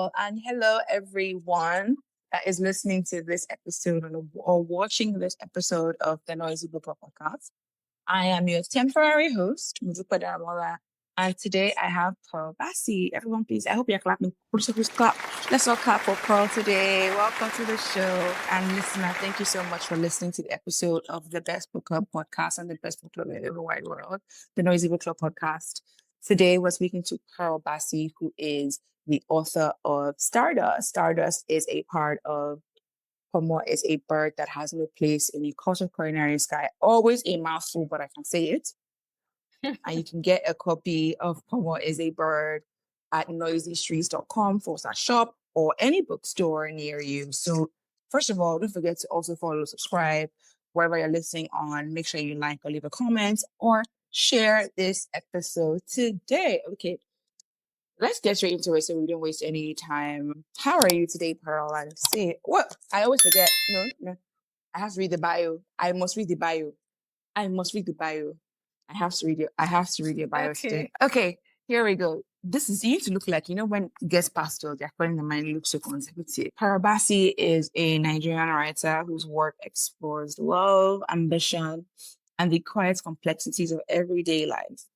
And hello everyone that is listening to this episode or watching this episode of the Noisy Book Podcast. I am your temporary host, Modupe, and today I have Pearl Bassey. Everyone, please, I hope you're clapping. Please clap. Let's all clap for Pearl today. Welcome to the show. And listener, thank you so much for listening to the episode of the Best Book Club podcast and the Best Book Club in the wide world, the Noisy Book Club podcast. Today, we're speaking to Pearl Bassey, who is the author of Stardust. Stardust is a part of Ponmo Is a bird that has no place in a cultured culinary sky. Always a mouthful, but I can say it. And you can get a copy of Ponmo Is a bird at noisystreets.com/shop or any bookstore near you. So, first of all, don't forget to also follow, subscribe, wherever you're listening on. Make sure you like or leave a comment or share this episode today. Okay, let's get straight into it so we don't waste any time. How are you today, Pearl? And say what? I always forget. No. I have to read the bio. I must read the bio. I must read the bio. I have to read it. I have to read your bio today. Okay, here we go. This is you need to look like, when guest pastors, they're calling the mind look so consecutive. Pearl Bassey is a Nigerian writer whose work explores love, ambition, and the quiet complexities of everyday life.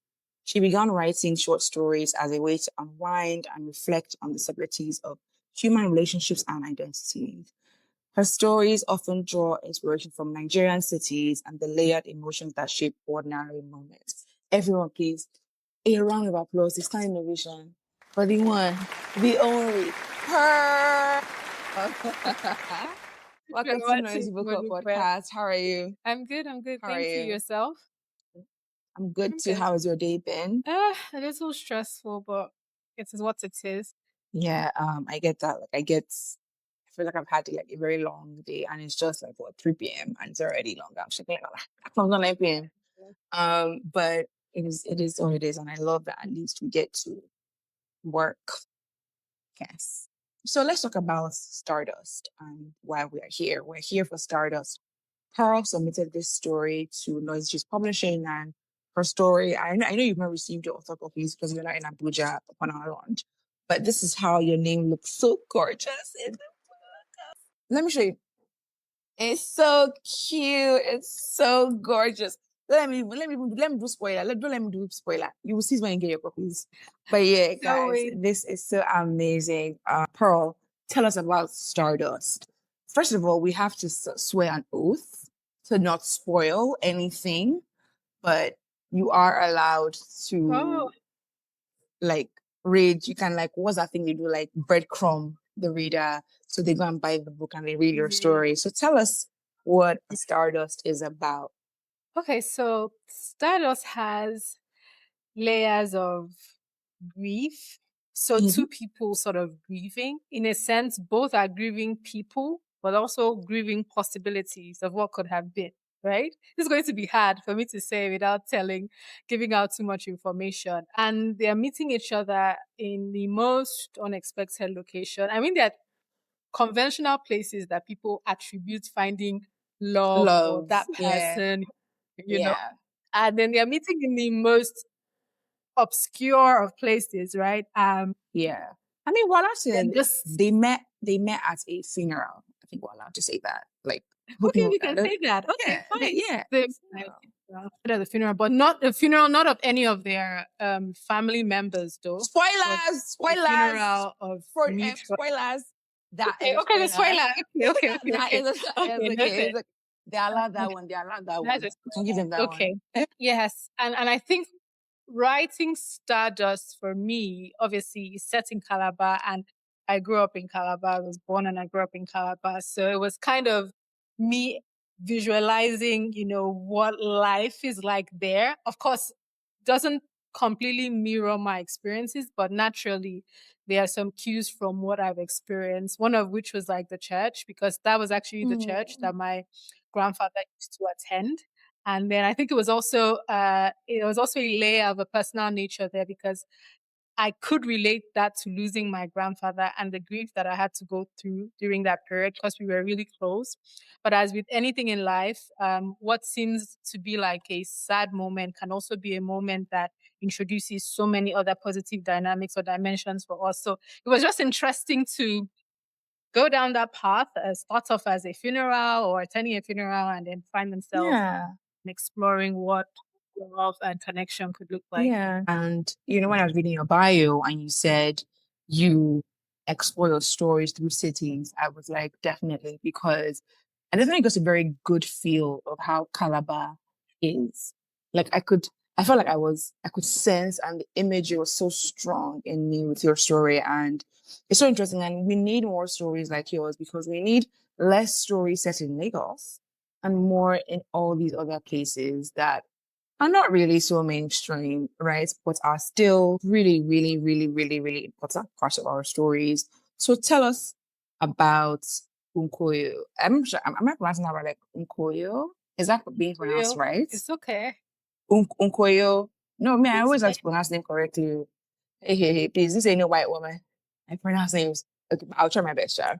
She began writing short stories as a way to unwind and reflect on the subtleties of human relationships and identities. Her stories often draw inspiration from Nigerian cities and the layered emotions that shape ordinary moments. Everyone, please, a round of applause. It's time innovation for the one, the only, her. Welcome to Noisy Book Club Podcast. How are you? I'm good. How Thank are you. you? Yourself? I'm good I'm too. good. How has your day been? A little stressful, but it is what it is. Yeah, I get that. I feel like I've had like a very long day and it's just like 3 p.m. and it's already long. I'm just like, I'm not 9 p.m. But it is what it is, and I love that at least we get to work. Yes. So let's talk about Stardust and why we are here. We're here for Stardust. Pearl submitted this story to Noise She's Publishing, and her story, I know you've not received your author copies because you're not in Abuja upon our launch, but this is how your name looks so gorgeous. Let me show you. It's so cute. It's so gorgeous. Let me do spoiler. Don't let me do spoiler. You will see when you get your copies. But yeah, guys, this is so amazing. Pearl, tell us about Stardust. First of all, we have to swear an oath to not spoil anything, but you are allowed to read. You can what's that thing you do, like breadcrumb the reader so they go and buy the book and they read your story. So tell us what Stardust is about. Okay, so Stardust has layers of grief. So two people sort of grieving. In a sense, both are grieving people, but also grieving possibilities of what could have been, right? It's going to be hard for me to say without giving out too much information. And they're meeting each other in the most unexpected location. I mean, they're conventional places that people attribute finding love or that person, and then they're meeting in the most obscure of places, right? Yeah. I mean, Wala said they met at a funeral. I think we're allowed to say that. Okay, we can say that. Okay, fine. Yeah. The funeral, but not the funeral, not of any of their family members, though. Spoilers. Funeral of spoilers. That okay, the spoiler. Okay. They allowed that one. They allowed that one. Can give them that one. Okay. Yes, and I think writing Stardust for me, obviously, is set in Calabar, and I grew up in Calabar. I was born and I grew up in Calabar, so it was kind of me visualizing, what life is like there. Of course, doesn't completely mirror my experiences, but naturally, there are some cues from what I've experienced. One of which was like the church, because that was actually the church that my grandfather used to attend. And then I think it was also a layer of a personal nature there, because I could relate that to losing my grandfather and the grief that I had to go through during that period because we were really close. But as with anything in life, what seems to be like a sad moment can also be a moment that introduces so many other positive dynamics or dimensions for us. So it was just interesting to go down that path, start off as a funeral or attending a funeral, and then find themselves Yeah. exploring what love and connection could look like. Yeah. And when I was reading your bio and you said you explore your stories through cities, I was like, definitely, because I definitely got a very good feel of how Calabar is. Like I felt like I could sense, and the imagery was so strong in me with your story. And it's so interesting. And we need more stories like yours because we need less stories set in Lagos and more in all these other places that are not really so mainstream, right? But are still really, really, really, really, really important parts of our stories. So tell us about Unkoyo. I'm sure, am I pronouncing that right? Like Unkoyo? Is that being pronounced Real. right? It's okay. Unkoyo. No, man, I It's always like fine. to pronounce them correctly. Hey, hey, hey, please, this ain't no white woman. I pronounce names. Okay, I'll try my best, child.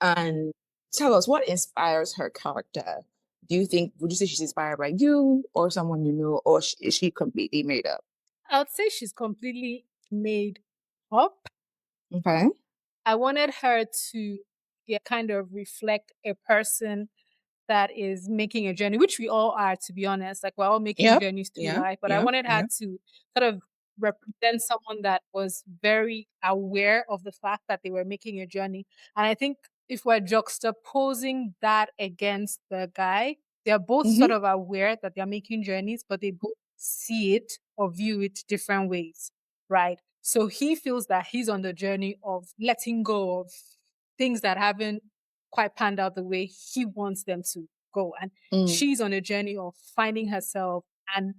And tell us what inspires her character. Would you say she's inspired by you or someone you know, or is she completely made up? I would say she's completely made up. Okay. I wanted her to kind of reflect a person that is making a journey, which we all are, to be honest. Like we're all making Yep. journeys through Yeah. life. But I Yeah. wanted her Yeah. to sort of represent someone that was very aware of the fact that they were making a journey. And I think if we're juxtaposing that against the guy, they're both Mm-hmm. sort of aware that they're making journeys, but they both see it or view it different ways, right? So he feels that he's on the journey of letting go of things that haven't quite panned out the way he wants them to go. And Mm. she's on a journey of finding herself and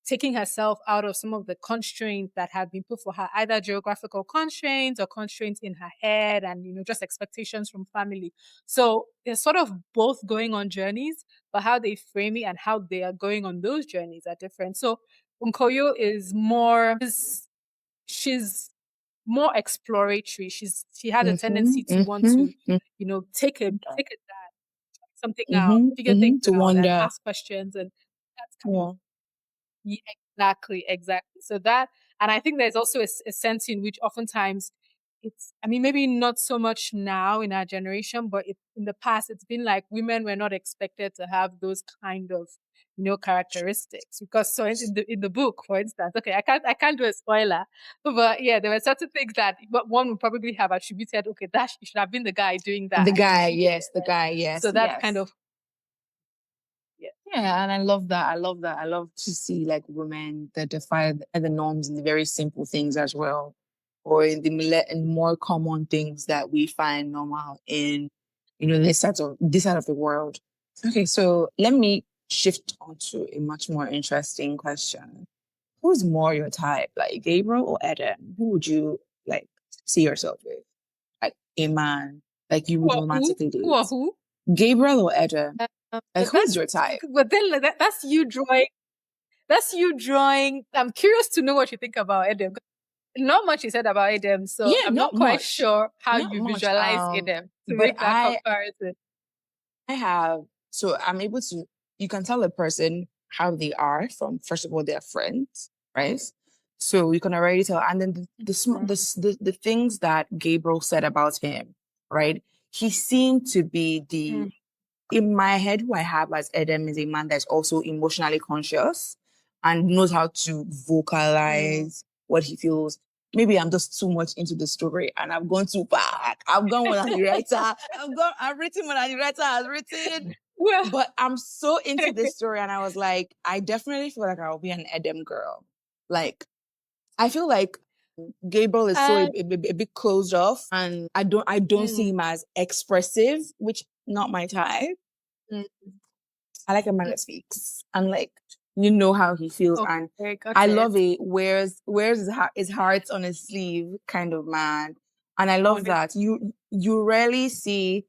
taking herself out of some of the constraints that have been put for her, either geographical constraints or constraints in her head and, just expectations from family. So they're sort of both going on journeys, but how they frame it and how they are going on those journeys are different. So Unkoyo is she's more exploratory. She has a Mm-hmm. tendency to want to, Mm-hmm. take a dive, try something out, Mm-hmm. figure Mm-hmm. things To out, and wonder. ask questions. And that's kind of Yeah. yeah, exactly, exactly. So that, and I think there's also a sense in which oftentimes I mean, maybe not so much now in our generation, but in the past, it's been like women were not expected to have those kind of, characteristics. Because so in the book, for instance, okay, I can't do a spoiler, but yeah, there were certain things that one would probably have attributed, okay, that should have been the guy doing that, The and guy, she did it, yes. The right? guy, yes. So that kind Yes. of yeah. Yeah, and I love that. I love that. I love to see like women that defy the norms in the very simple things as well, or in in more common things that we find normal in, this side of the world. Okay, so let me shift onto a much more interesting question. Who's more your type, like Gabriel or Adam? Who would you like see yourself with, like a man, like you would romantically Who or date? who? Gabriel or Adam? Like who's That's your type? but then like, that's you drawing. That's you drawing. I'm curious to know what you think about Edem. Not much is said about Edem, so Yeah, I'm not not quite much. sure how Not you much. visualize Edem to But make that comparison. I have so I'm able to you can tell a person how they are from first of all their friends, right? So you can already tell. And then the things that Gabriel said about him, right? He seemed to be the Mm, in my head, who I have as Edem is a man that's also emotionally conscious and knows how to mm. vocalize what he feels. Maybe I'm just too much into the story and I've gone too back. I've gone when the writer. I've written when the writer has written. Well, But I'm so into this story and I was like, I definitely feel like I'll be an Edem girl. Like, I feel like Gabriel is so uh, a bit closed off and I don't see mm, him as expressive, which not my type. mm, I like a man mm. that speaks and like you know how he feels. And Okay, got I it. love a wears his heart on his sleeve kind of man. And I love Honest. that you rarely see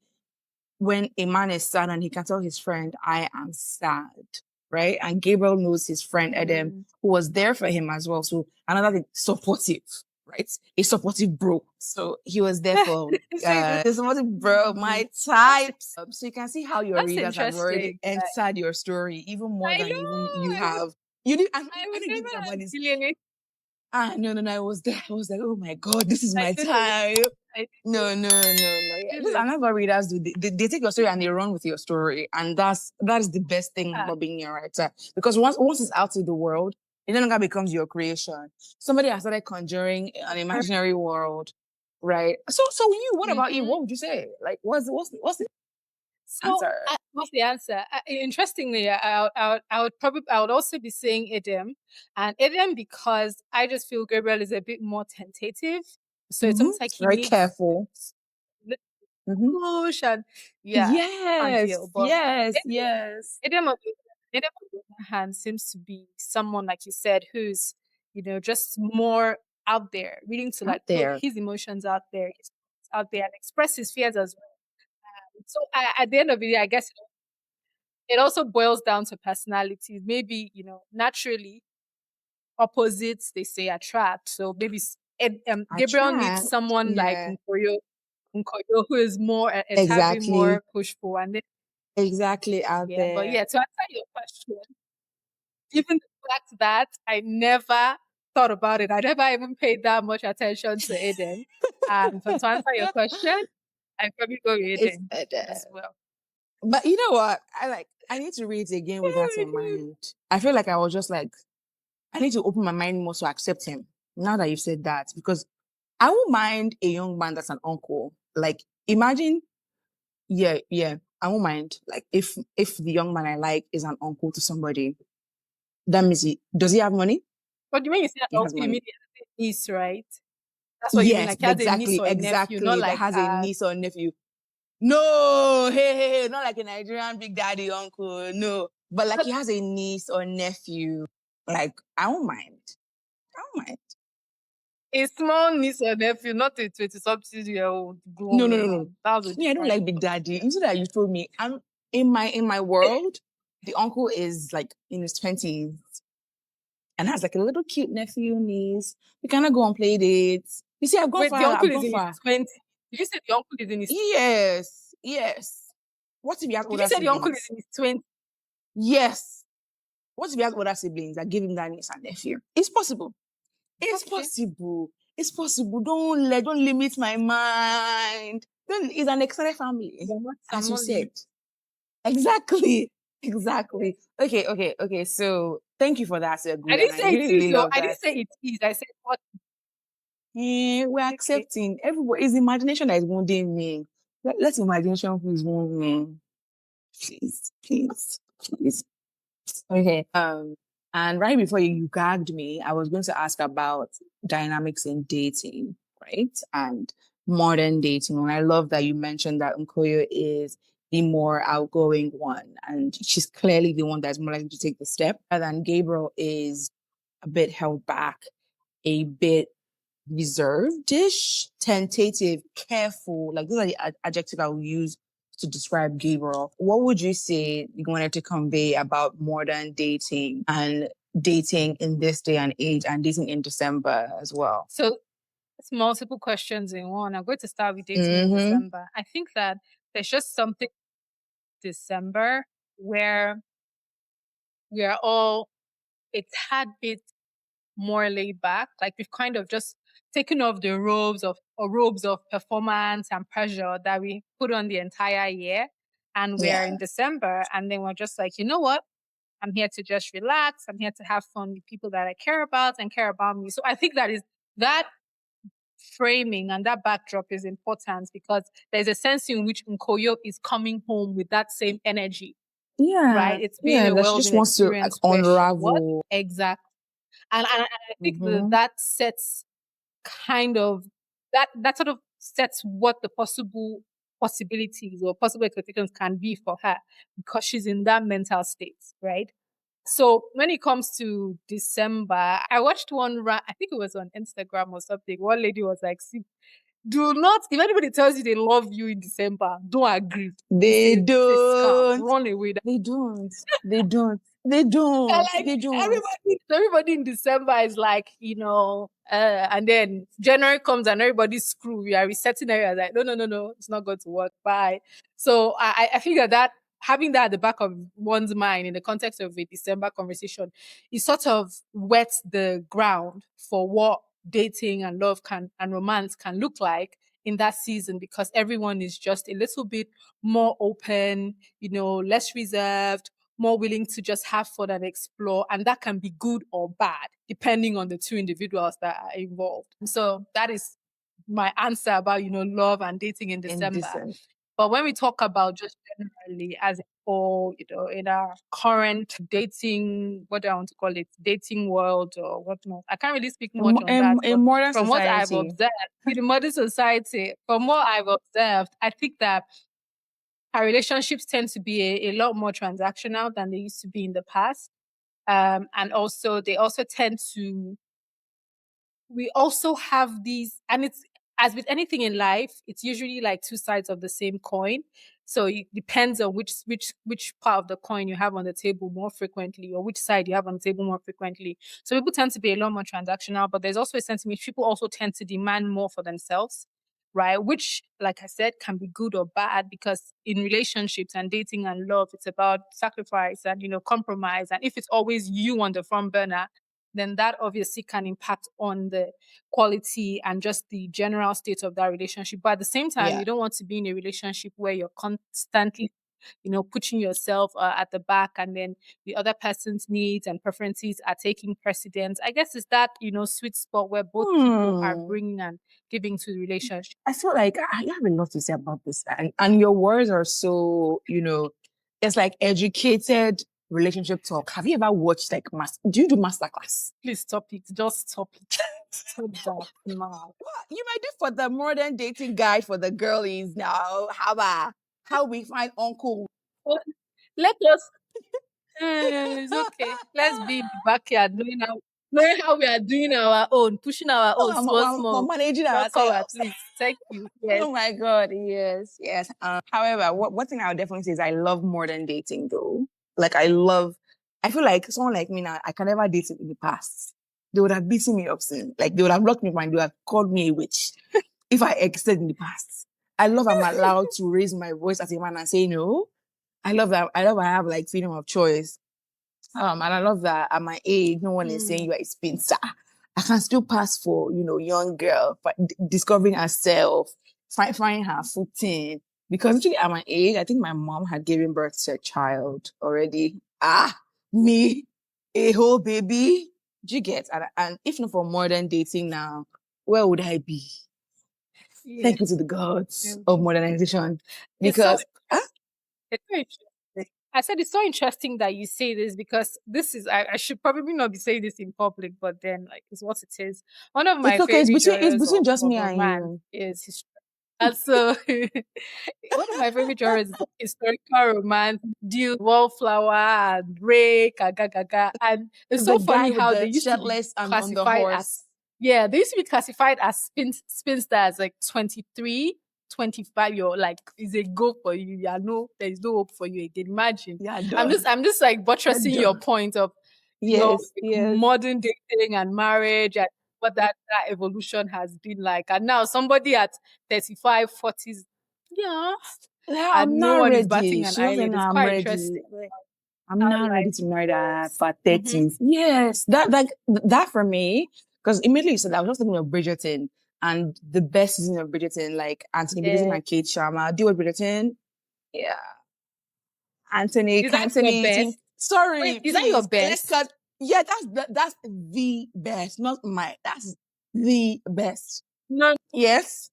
when a man is sad and he can tell his friend, I am sad. right? And Gabriel knows his friend Edem, Mm. who was there for him as well. So another thing, supportive, right? A supportive bro. So he was there for So it's the supportive bro, my types. So you can see how your that's readers have already interesting. entered your story even more I than even you know. have. You did. I I would didn't think never about have this. billionaire. No. I was there. I was like, oh my god, this is I my didn't. time. I No. Yeah, this didn't. another readers do. They take your story and they run with your story, and that is the best thing Ah, about being a writer. Because once it's out to the world, it no longer becomes your creation. Somebody has started conjuring an imaginary world, right? So you, what about you? mm-hmm. What would you say? Like, what's the So, answer? what's the answer? Interestingly, I would also be saying Idem, and Idem because I just feel Gabriel is a bit more tentative. So it's almost like he Very needs careful. li- Mm-hmm. push and yeah, can't deal. Yes, But yes, Idem, yes. Idem on the Idem on the other hand seems to be someone like you said who's just more out there, willing to Out like put there. his emotions out there, his thoughts out there, and express his fears as well. So at the end of the day, I guess it also boils down to personalities. Maybe, naturally opposites they say attract. So maybe Gabriel needs Attract. someone like Yeah. Nkoyo who is more a tad bit Exactly. more pushful. And then Exactly out yeah, but there. yeah, to answer your question, even the fact that I never thought about it, I never even paid that much attention to Eden. And to answer your question, I probably go with It's Eden as well. but you know what? I need to read it again with that in mind. I feel like I was just like I need to open my mind more to accept him. Now that you've said that, because I won't mind a young man that's an uncle. Like imagine, yeah, I won't mind. Like if the young man I like is an uncle to somebody, that means does he have money? But when you say He adult, has you money. mean a niece, right? That's what you mean. Yes, Like he has a niece or a nephew, not exactly. That like has a niece or nephew. No, hey, not like a Nigerian big daddy uncle. No, but like he has a niece or nephew. Like I don't mind. I don't mind. a small niece or nephew, not a 20-something-year-old No, grown no, no, no. woman. That's a Me, I don't different like big daddy. yeah. Instead that you told me, I'm in my world. The uncle is like in his 20s and has like a little cute nephew, niece. We cannot go on play dates. You see, I've gone Wait, far. the uncle I've is gone in his far. 20s. Did you say the uncle is in his Yes. What if he has Did you older say the uncle is siblings? in his 20s? Yes. What if he has older siblings that give him that niece and nephew? It's possible. It's Okay. possible. It's possible. Don't limit my mind. It's an extended family, I'm as you not said. limit. Exactly. Exactly. Okay. So thank you for that, Sir I Good. And didn't I say it really, is really though. love I that. didn't say it is. I said what We're okay. accepting. Everybody is imagination that is wounding me. Let imagination please wound me. Please. Okay. And right before you gagged me, I was going to ask about dynamics in dating, right? And modern dating. And I love that you mentioned that Nkoyo is the more outgoing one, and she's clearly the one that's more likely to take the step, rather than Gabriel is a bit held back, a bit reserved-ish, tentative, careful. Like those are the adjectives I would use to describe Gabriel. What would you say you wanted to convey about modern dating and dating in this day and age and dating in December as well? So it's multiple questions in one. I'm going to start with dating in Mm-hmm. December. I think that there's just something December where we are all a tad bit more laid back. Like we've kind of just taken off the robes of performance and pressure that we put on the entire year. And we're in Yeah. December, and then we're just like, you know what? I'm here to just relax. I'm here to have fun with people that I care about and care about me. So I think that framing and that backdrop is important because there's a sense in which Nkoyo is coming home with that same energy, right? Yeah. It's been Yeah. a That she whirlwind just wants to like experience where she what unravel. exactly, and I think that Mm-hmm. that sets kind of that sort of sets what the possibilities or possible expectations can be for her because she's in that mental state, right? So when it comes to December, I watched I think it was on Instagram or something. One lady was like, "See, do not, if anybody tells you they love you in December, don't agree. They It's a scam. don't. Run away. They don't. They don't. They don't. Like They don't. everybody in December is like, and then January comes and everybody's screwed. We are resetting areas like, no, no, no, no, it's not going to work. Bye. So I figure that having that at the back of one's mind in the context of a December conversation, it sort of wets the ground for what dating and love can and romance can look like in that season, because everyone is just a little bit more open, less reserved, more willing to just have fun and explore. And that can be good or bad, depending on the two individuals that are involved. So that is my answer about, love and dating in In December. December. But when we talk about just generally as a whole, in our current dating, what do I want to call it, dating world or whatnot, I can't really speak much on that. In But modern from what I've society. observed in the modern society, from what I've observed, I think that our relationships tend to be a lot more transactional than they used to be in the past. And also, they also tend to, we also have these, and it's as with anything in life, it's usually like two sides of the same coin. So it depends on which part of the coin you have on the table more frequently, or which side you have on the table more frequently. So people tend to be a lot more transactional, but there's also a sense in which people also tend to demand more for themselves, right? Which, like I said, can be good or bad, because in relationships and dating and love, it's about sacrifice and compromise. And if it's always you on the front burner, then that obviously can impact on the quality and just the general state of that relationship. But at the same time, Yeah. you don't want to be in a relationship where you're constantly, putting yourself at the back, and then the other person's needs and preferences are taking precedence. I guess it's that, sweet spot where both people are Hmm. bringing and giving to the relationship. I feel like I have a lot to say about this. And your words are so, it's like educated relationship talk. Have you ever watched like do you do masterclass? Please stop it. Just stop it. Stop that now. What you might do for the modern dating guide for the girlies now. How we find uncle. Oh, let us it's okay. Let's be in the backyard knowing how we are doing our own, pushing our own small, We're small. managing Welcome at ourselves. least. Thank you. Yes. Oh my God, yes, yes. However, what thing I would definitely say is I love modern dating though. Like I feel like someone like me now, I can never date in the past. They would have beaten me up soon. Like they would have locked me up and they would have called me a witch if I existed in the past. I love I'm allowed to raise my voice as a man and say no. I love that. I love I have like freedom of choice. And I love that at my age, no one is saying Mm, you are a spinster. I can still pass for, young girl, but discovering herself, finding her footing. Because actually at my age, I think my mom had given birth to a child already. Me, a whole baby. Do you get? And if not for modern dating now, where would I be? yeah. Thank you to the gods of Okay. modernization. It's so Because, ah, it's so interesting. I said it's so interesting that you say this, because this is I should probably not be saying this in public, but then like it's what it is. One of it's my okay. favorite It's genres between just of me and romance you. is history. And so one of my favorite genres is historical romance, deal wallflower and break, gaga. And it's The so guy funny with how they the used to be shirtless and on the classified as, horse. yeah, they used to be classified as spinsters, like 23, 25. You're like, is a go for you. Yeah, no, there is no hope for you again. Imagine. Yeah, I'm just done. I'm just like Yeah, buttressing your done. point of, Yes, like yes. modern dating and marriage and what that evolution has been like. And now somebody at 35, 40s, yeah, Yeah, I'm and no not one is ready. batting an She doesn't eyelid. know It's I'm quite ready. interesting, like, I'm how not ready life to marry that evolves. for Mm-hmm. 30s. Yes, that for me, because immediately you said that, I was just thinking of Bridgerton and the best season of Bridgerton, like Anthony Bourdain Yeah. and Kate Sharma. Do you watch Bridgerton? Yeah. Anthony, Is that your Anthony, best? Wait, sorry, is that your please. Let's best? cut. Yeah, that's the best, not my. That's the best. No, Yes.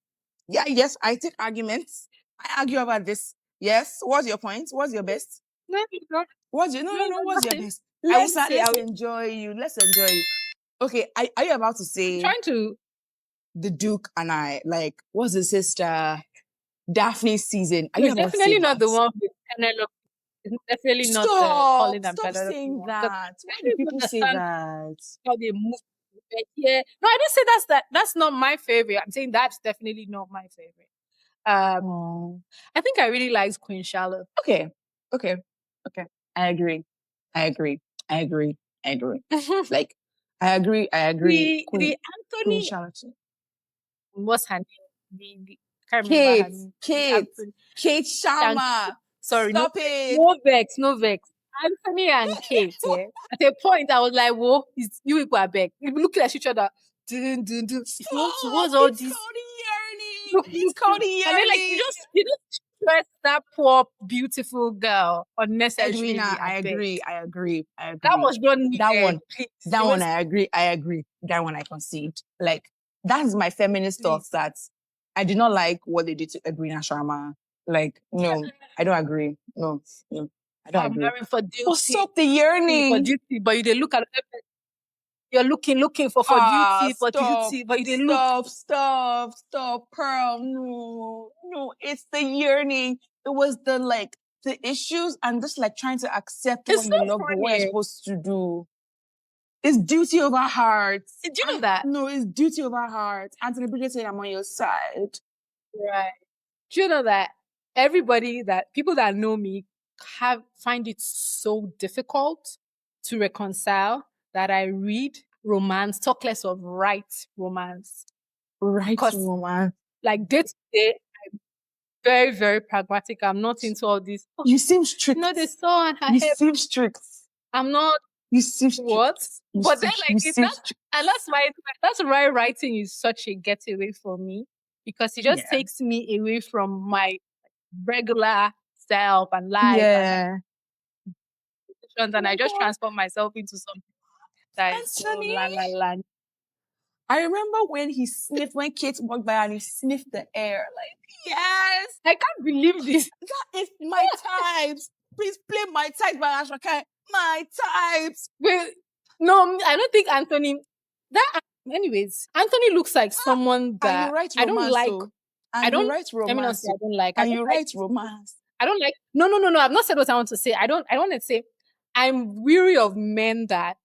Yeah, yes, I take arguments. I argue about this. Yes. What's your point? What's your best? no, no, What's your no no, no no? no, What's your nothing. best? I would say Let's enjoy you. Let's enjoy you. Okay, are you about to I'm say trying to. the Duke and I? Like, what's the sister Daphne's season? Are No, you it's about to say definitely not that? the one with Penelope. It's definitely not Colin and Stop Penelope saying one. Because that. I Why do don't even people say understand that? how they move. But yeah, no, I didn't say that's not my favorite. I'm saying that's definitely not my favorite. Um, Oh, I think I really liked Queen Charlotte. okay, okay, okay. I agree. I agree. I agree. I agree. Like, I agree. I agree. The Queen Anthony, Charlotte. what's her name? The can't remember her Kate, name. The Kate, Anthony Kate and Sharma. sorry, Stop it. no vex, no vex. Anthony and Kate, yeah. At a point, I was like, "Whoa, it's you people are back." We look at each other. Dun, dun, dun. Stop. What's all It's this? Cody yearning. Look, It's look, look. Cody And then like yearning. you just stress that poor beautiful girl Edwina, unnecessarily. I I beg. agree. I agree. I That agree. was not That needed. one. Please, That it one, was I agree. I agree. That one I concede. Like, that's my feminist thoughts please. that I did not like what they did to Edwina Sharma. Like, no, I don't agree. No, no, I don't I'm agree. married for But duty, stop the yearning. but you they look at you're looking for duty, for Stop, duty, but you they look. stop, Pearl. No, no, it's the yearning. It was the like the issues and just like trying to accept what It's so you love, but what you're funny. supposed to do. It's duty over heart. Did you know that? No, it's duty over heart. Anthony Bridget said, I'm on your side. Right. Do you know that people that know me find it so difficult to reconcile that I read romance, talk less of write romance. Right, Because woman. like day to day, very, very pragmatic. I'm not into all this. Oh, You seem strict. no, they saw on her You hair. seem strict. I'm not You seem strict. what? You But seem, then you like seem strict. and that's why writing is such a getaway for me. Because it just Yeah. takes me away from my regular self and life and Yeah. emotions, Oh and I my just God. transform myself into something that is so Anthony. la la la. I remember when Kate walked by and he sniffed the air. Like, yes, I can't believe this. that is my types. Please play my types by Ashrakai. My types. But no, I don't think Anthony. That anyways, Anthony looks like someone And you that write I don't romance, like. so. I And you don't. write Let me not romance, say I so. don't like. I And don't you like. write romance. I don't like. No. I've not said what I want to say. I don't. I want to say I'm weary of men that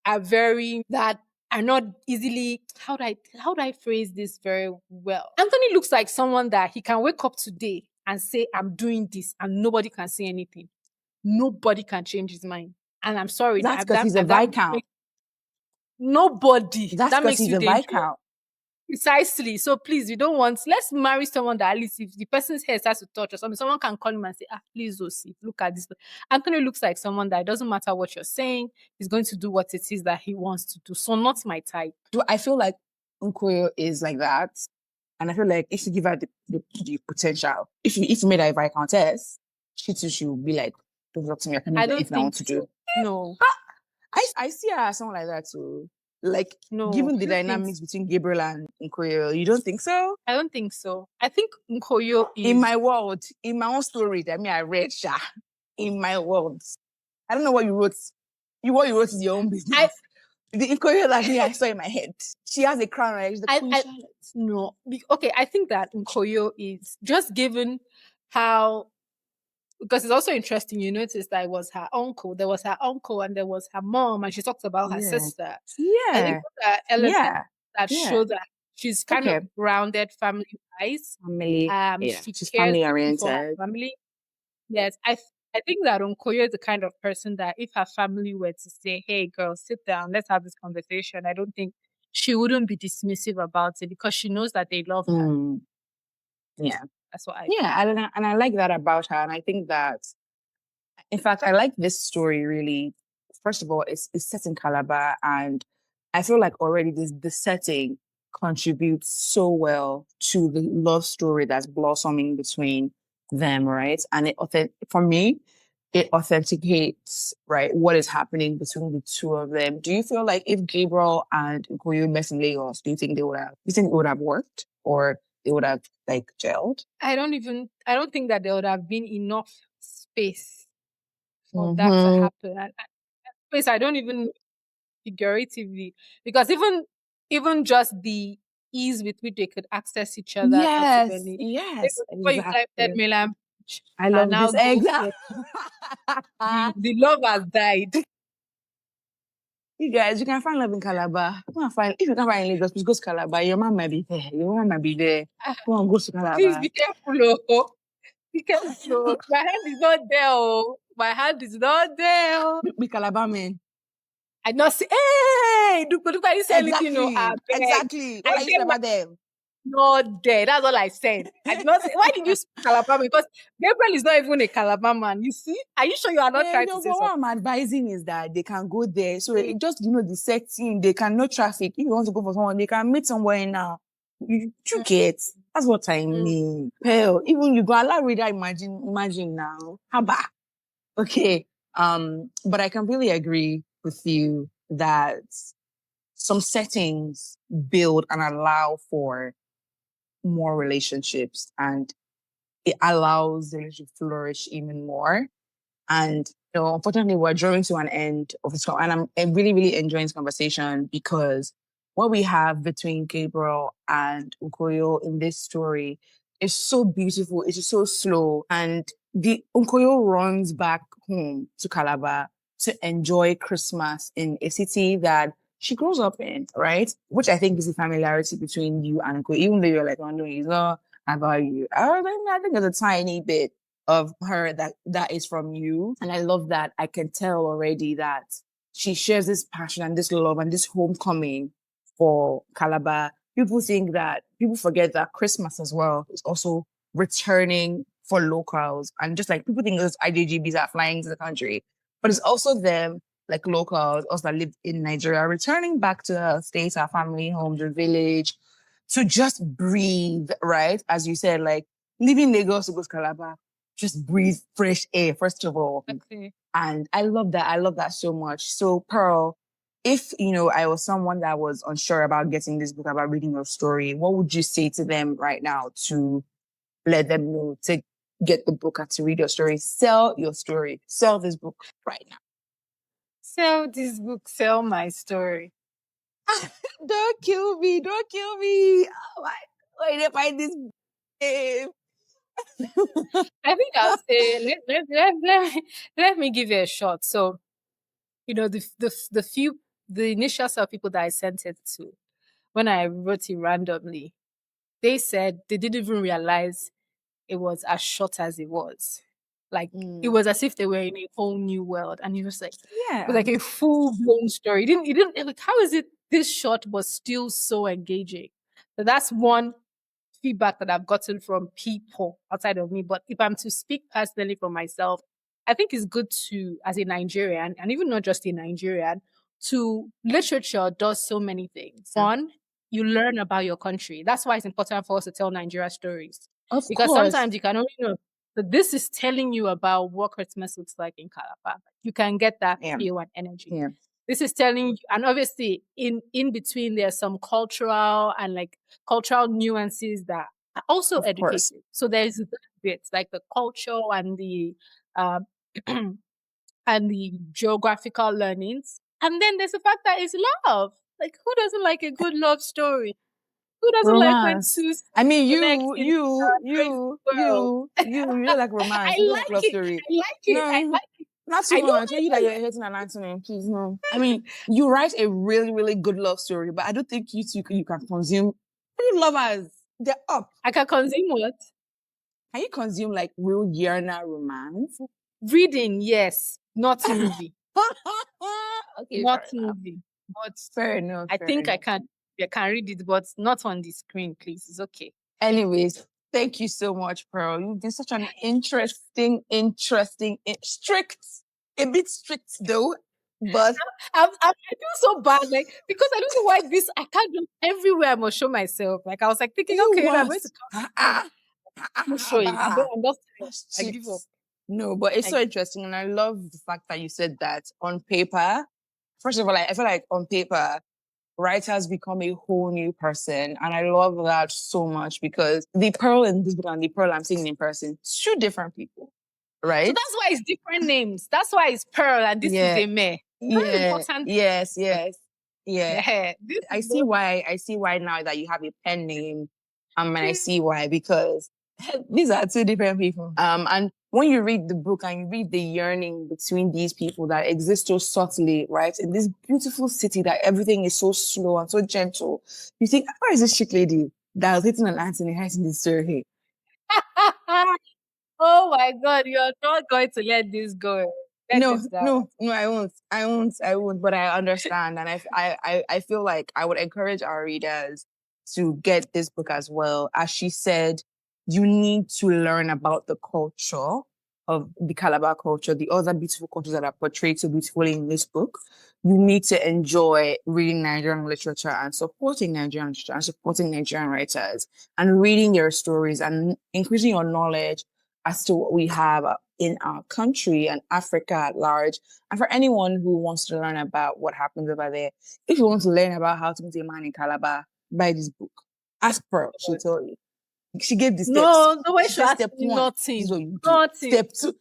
are very that are not easily how do I phrase this very well? Anthony looks like someone that he can wake up today and say, I'm doing this, and nobody can say anything. Nobody can change his mind. And I'm sorry, That's because he's a Viscount. nobody. That's That because makes he's you a dangerous. Viscount. Precisely. So please, let's marry someone that at least if the person's hair starts to touch or something, someone can call him and say, please, Osi, look at this. Anthony looks like someone that it doesn't matter what you're saying, he's going to do what it is that he wants to do. So not my type. So I feel like Nkoyo is like that. And I feel like if you give her the potential, if you made her a Viscountess, she too, she will be like, don't talk to me, I can do I don't anything I want think to so. do. No. I see her as someone like that too. Like, No. given the I don't think dynamics so. between Gabriel and Nkoyo, you don't think so? I don't think so. I think Nkoyo is In my world, in my own story, that I read, Sha, in my world. I don't know what you wrote. What you wrote is your own business. The Nkoyo that I saw in my head. She has a crown, right? She's the Queen Charlotte. No. Okay, I think that Nkoyo is just given how because it's also interesting. You notice that it was her uncle. There was her uncle and there was her mom, and she talked about her sister. I think Yeah. that element Yeah. that Yeah. show that she's kind of grounded family wise. Family. Yeah. She She's cares family deeply for her oriented. family. Yes, I think that Onkoyo is the kind of person that if her family were to say, "Hey, girl, sit down, let's have this conversation," I don't think she wouldn't be dismissive about it because she knows that they love her. Yeah. That's what I think. Yeah. And I like that about her. And I think that, in fact, I like this story really. First of all, it's set in Calabar, and I feel like already the setting contributes so well to the love story that's blossoming between them, right? And for me, it authenticates, right, what is happening between the two of them. Do you feel like if Gabriel and Nkoyo met in Lagos, do you think it would have worked, or they would have like gelled? I don't think that there would have been enough space for that to happen. Space, I don't even figuratively because even just the ease with which they could access each other Yes, possibly. yes, Before you climb that exactly. Milan I and love now this. go Exactly. for the love has died. You guys, you can find love in Calabar. If you can't find in Lagos, please go to Calabar. Your mom might be there. Your mom might be there. Go on, go to Please Calabar. be careful, oh. Be careful. Oh. My hand is not there, oh. My hand is not there. Be Calabar men. I not say, hey, do you say anything? No, I Exactly. beg. Exactly. What I are you saying get about them? not there. That's all I said. I did not say, why did you speak Calabar? Because Gabriel is not even a Calabar man. You see? Are you sure you are not Yeah, trying no, to say but what something? I'm advising is that they can go there. So Mm, it just, the setting, they can no traffic. If you want to go for someone, they can meet somewhere now. You mm, get. That's what I mm. mean. Hell, even you go allow reader imagine now. How about? Okay. But I completely agree with you that some settings build and allow for more relationships and it allows the relationship to flourish even more. And unfortunately, we're drawing to an end of this, and I'm really, really enjoying this conversation because what we have between Gabriel and Ukoyo in this story is so beautiful. It's just so slow, and the Ukoyo runs back home to Calabar to enjoy Christmas in a city that she grows up in, right? Which I think is the familiarity between you and Ukoyo, even though you're like, oh no, he's not about you. I think there's a tiny bit of her that is from you. And I love that I can tell already that she shares this passion and this love and this homecoming for Calabar. People forget that Christmas as well is also returning for locals. And just like people think those IJGBs are flying to the country, but it's also them, like locals, us that live in Nigeria, returning back to our states, our family homes, the village, to just breathe, right? As you said, like leaving Lagos to go to Calabar, just breathe fresh air, first of all. Okay. And I love that. I love that so much. So, Pearl, if, I was someone that was unsure about getting this book, about reading your story, what would you say to them right now to let them know to get the book and to read your story? Sell your story. Sell this book right now. Sell this book, sell my story. Don't kill me. Don't kill me. Oh my, where did I find this babe? I think I'll say, let me give you a shot. So, the initial set of people that I sent it to, when I wrote it randomly, they said they didn't even realize it was as short as it was. Like it was as if they were in a whole new world, and it was Yeah. like a full blown story. It didn't like how is it this short but still so engaging? So that's one feedback that I've gotten from people outside of me. But if I'm to speak personally for myself, I think it's good to, as a Nigerian, and even not just a Nigerian, to literature does so many things. Yeah. One, you learn about your country. That's why it's important for us to tell Nigeria stories. Of Because course. sometimes you can only know that this is telling you about what Christmas looks like in Calabar. You can get that Yeah. feel and energy. Yeah. This is telling you, and obviously in between there's some cultural and like cultural nuances that are also Of course. educative. So there's that bit like the culture and the um and the geographical learnings. And then there's the fact that it's love. Like who doesn't like a good love story? Who doesn't like when Romance. two I mean, connect you, in you, a crazy you, world? you, you don't like I romance. You don't like like love it. story. I like it. I No, like it. not too I know much. You that you're hating an Anthony, please no. I mean, you write a really, really good love story, but I don't think you can consume real lovers. They're up. I can consume what? Can you consume like real yearner romance? Reading, yes, not movie. Okay, Not fair enough. movie. But Fair enough. I Fair think enough. I can read it, but not on the screen, please. It's okay. Anyways, thank you so much, Pearl. You've been such an strict, a bit strict though, but I feel so bad, like because I don't know why this. I can't do everywhere. I must show myself. Like I was like thinking, you okay, if I'm going to must. come to school, I'm showing. I'm just tired. That's I strict. give up. No, but it's I so give interesting, and I love the fact that you said that on paper. First of all, I feel like on paper, writers become a whole new person. And I love that so much because the Pearl in this book and the Pearl I'm seeing in person, two different people, So right? that's why it's different names. That's why it's Pearl and this is Yeah, a May. Very yeah, important. yes, yes, yeah. Yeah, this I is see not. why. I see why now that you have a pen name. And I see why because these are two different people. And when you read the book and you read the yearning between these people that exist so subtly, right, in this beautiful city that everything is so slow and so gentle, you think, where is this chick lady that was hitting an Anthony writing this story? Oh my God, you're not going to let this go. Let No, it down. no, no, I won't, but I understand. And I feel like I would encourage our readers to get this book as well. As she said, you need to learn about the culture of the Calabar culture, the other beautiful cultures that are portrayed so beautifully in this book. You need to enjoy reading Nigerian literature and supporting Nigerian literature and supporting Nigerian writers and reading their stories and increasing your knowledge as to what we have in our country and Africa at large. And for anyone who wants to learn about what happens over there, if you want to learn about how to meet a man in Calabar, buy this book. Ask Pearl, she'll tell you. She gave the steps. No, the way She she said asked step me one, this is nothing. what you do. Nothing. Step two,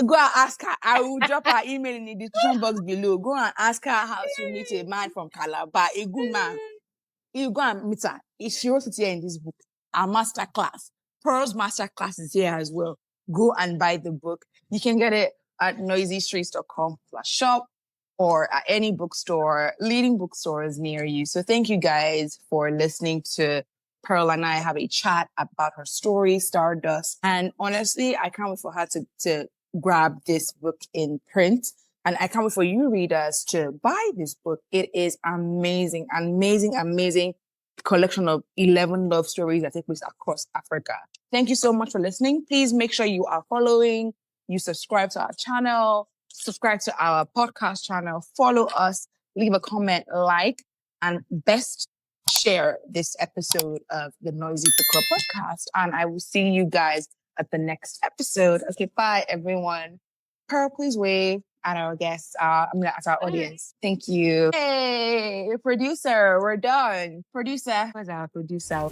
go and ask her. I will drop her email in the description box below. Go and ask her how to meet a man from Calabar, a good man. You go and meet her. She wrote it here in this book. Our master class. Pearl's master class is here as well. Go and buy the book. You can get it at noisystreets.com/shop or at any bookstore, leading bookstores near you. So thank you guys for listening to Pearl and I have a chat about her story, Stardust. And honestly, I can't wait for her to grab this book in print. And I can't wait for you readers to buy this book. It is amazing, amazing, amazing collection of 11 love stories that take place across Africa. Thank you so much for listening. Please make sure you are following, you subscribe to our channel, subscribe to our podcast channel, follow us, leave a comment, like, and best share this episode of the Noisy Book Club podcast. And I will see you guys at the next episode. Okay, bye everyone. Pearl, please wave at our guests, at our audience. Thank you. Hey, producer, we're done. Producer, where's our producer?